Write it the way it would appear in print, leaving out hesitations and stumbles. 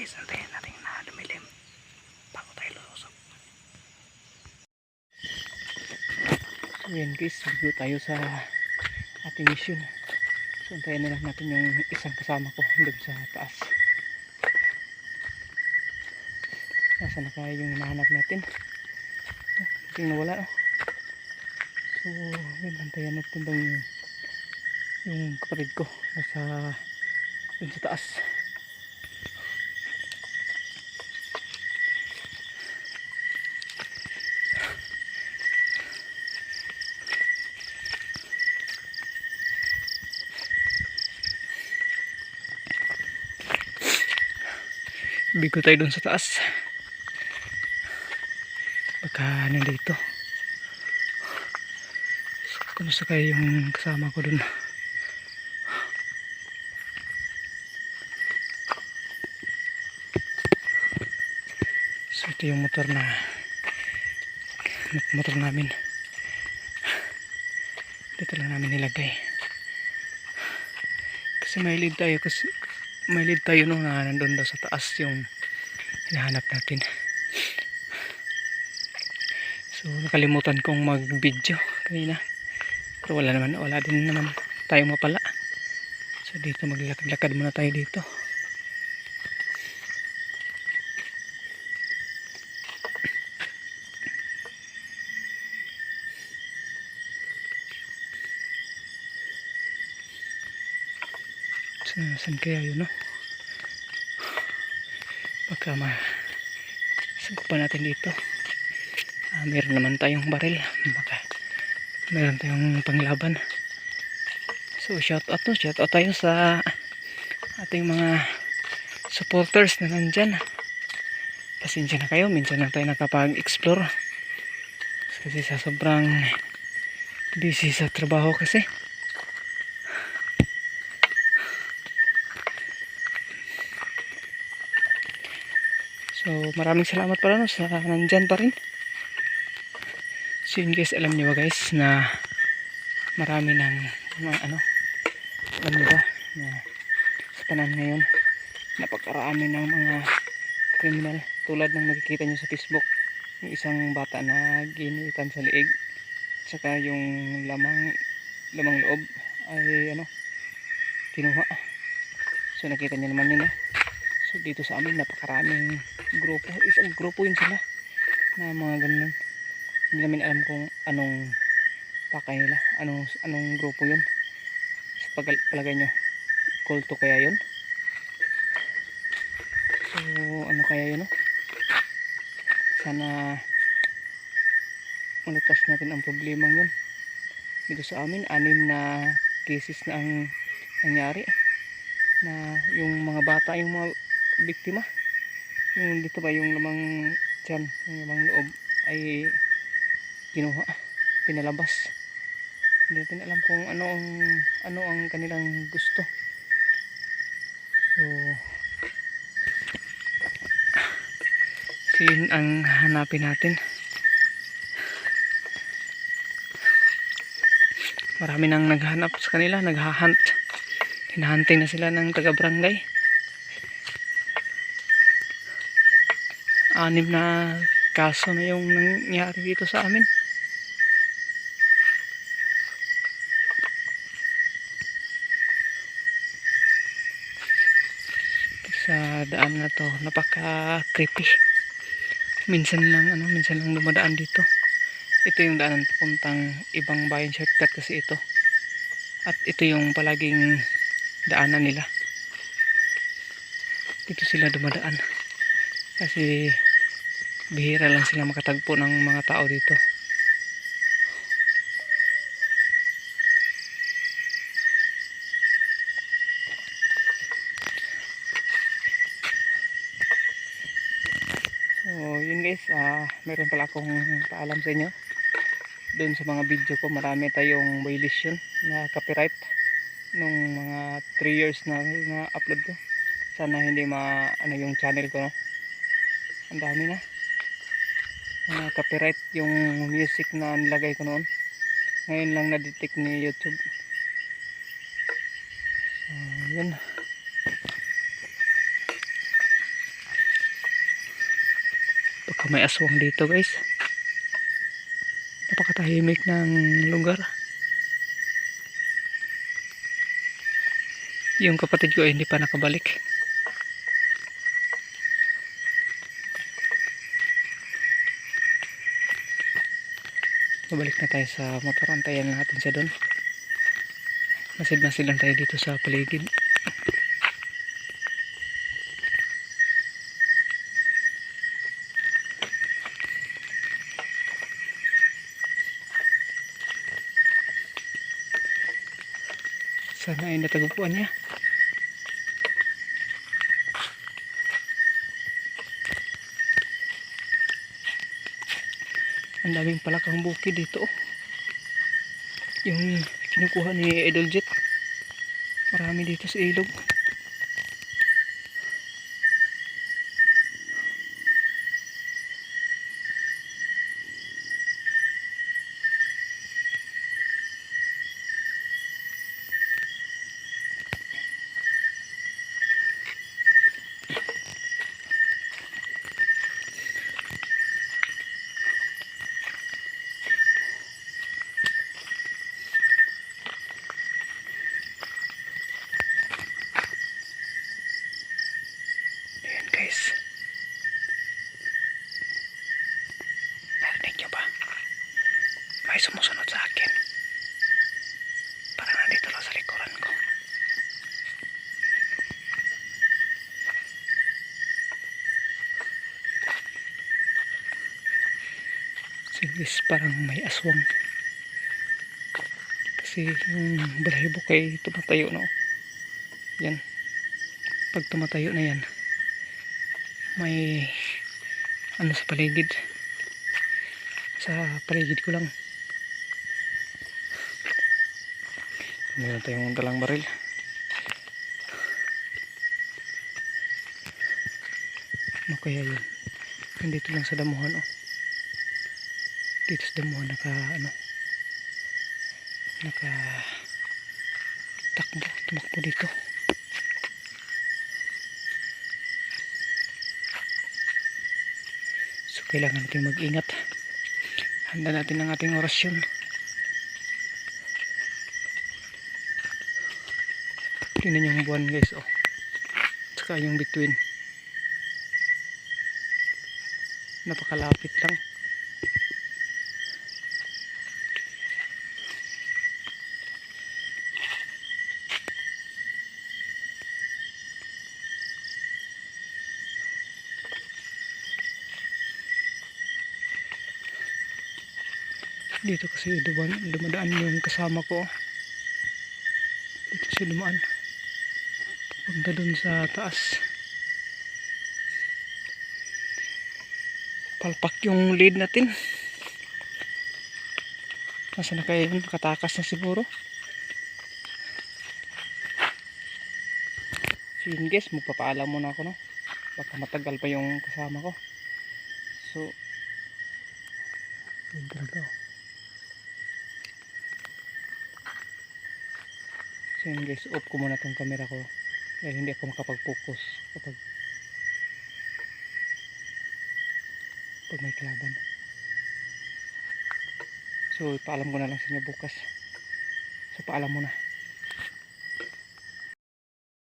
guys, antayin natin na lumilim bago tayo lusok. So yan guys, video tayo sa ating mission. So antayin na lang natin yung isang kasama ko doon sa taas. Nasa na kaya yung hinahanap natin? Hindi nawala, no? So yun, antayin natin yung kapatid ko nasa doon sa taas. Bigo tayo dun sa taas. Baka nandito. So, kumusta kayo yung kasama ko dun? So ito yung motor namin. Dito lang namin nilagay. Kasi may lead tayo nung nandun daw sa taas yung hinahanap natin. So nakalimutan kong mag-video kanina. Pero wala din naman tayong mapala. So dito maglakad-lakad muna tayo dito. So saan kaya yun, no? Baka masugupan natin dito. Meron naman tayong baril. Baka meron tayong panglaban. So shout out tayo sa ating mga supporters na nandyan. Pasensya na kayo, minsan lang tayo nakapag-explore kasi sa sobrang busy sa trabaho kasi. So maraming salamat pala, no, sa nandyan pa rin. So yun guys, alam nyo ba guys na marami ng mga alam nyo ba na sa tanan ngayon napakarami ng mga kriminal, tulad ng nakikita nyo sa Facebook, yung isang bata na ginitan sa liig, saka yung lamang loob ay kinuha. So nakita nyo naman yun, no? So dito sa amin napakaraming grupo, isang grupo yun sila na mga ganun. Hindi namin alam kung anong pakay nila, anong grupo yun. Sa palagay nyo, kulto kaya yun? So ano kaya yun, no? Sana malutas natin ang problemang yun. Dito sa amin 6 na cases na ang nangyari, na yung mga bata yung mga biktima. Yung dito ba yung lamang tiyan, yung lamang loob ay kinuha, pinalabas. Hindi natin alam kung ano ang kanilang gusto. So yun ang hanapin natin. Marami nang naghanap sa kanila, naghahunt, hinahunting na sila ng taga-barangay. 6 na kaso na yung nangyari dito sa amin. Sa daan na to, napaka creepy. Minsan lang dumadaan dito. Ito yung daanan papuntang ibang bayan, shortcut kasi ito. At ito yung palaging daanan nila. Dito sila dumadaan. Kasi bihira lang sila makatagpo ng mga tao dito. So yun guys, meron pala akong paalam sa inyo. Doon sa mga video ko, marami tayong violation na copyright nung mga 3 years na upload ko. Sana hindi yung channel ko, no? Ang dami na copyright yung music na nilagay ko noon. Ngayon lang na-detect ni YouTube. So yun. baka may aswang dito guys. Napakatahimik ng lugar. Yung kapatid ko ay hindi pa nakabalik. Babalik na tayo sa motor. Antayan natin siya doon. Masid-masid lang tayo dito sa paligid. Sana ay natagpuan niya. Ang daming palakang bukid dito. Yung kinukuha ni Idol Jet. Marami dito sa ilog. Ayan guys. Narinig nyo ba? May sumusunod sa akin. Parang nandito lang sa likuran ko. So guys, parang may aswang. Kasi yung balahibo kay tumatayo, no? Yan. Pag tumatayo na yan, may ano sa paligid. Sa paligid ko lang. Meron tayong dalang baril. Ano kaya yun? Nandito lang sa damuhan, oh. Dito sa damuhan naka tumakbo dito. So kailangan natin mag-ingat. Handa natin ang ating orasyon. Tingnan yung buwan guys, oh. Tsaka yung bituin. Napakalapit lang. Dito kasi dumadaan yung kasama ko. Dito siya dumaan. Punta dun sa taas. Palpak yung lead natin. Nasa na kayo yun? Nakatakas na siguro. So yun guys, magpapaalam muna ako, no? Baka matagal pa yung kasama ko. So yun talaga. So yun guys, off ko muna tong camera ko. Dahil hindi ako makapag-focus kapag may kalaban. So paalam ko na lang sa inyo bukas. So paalam muna.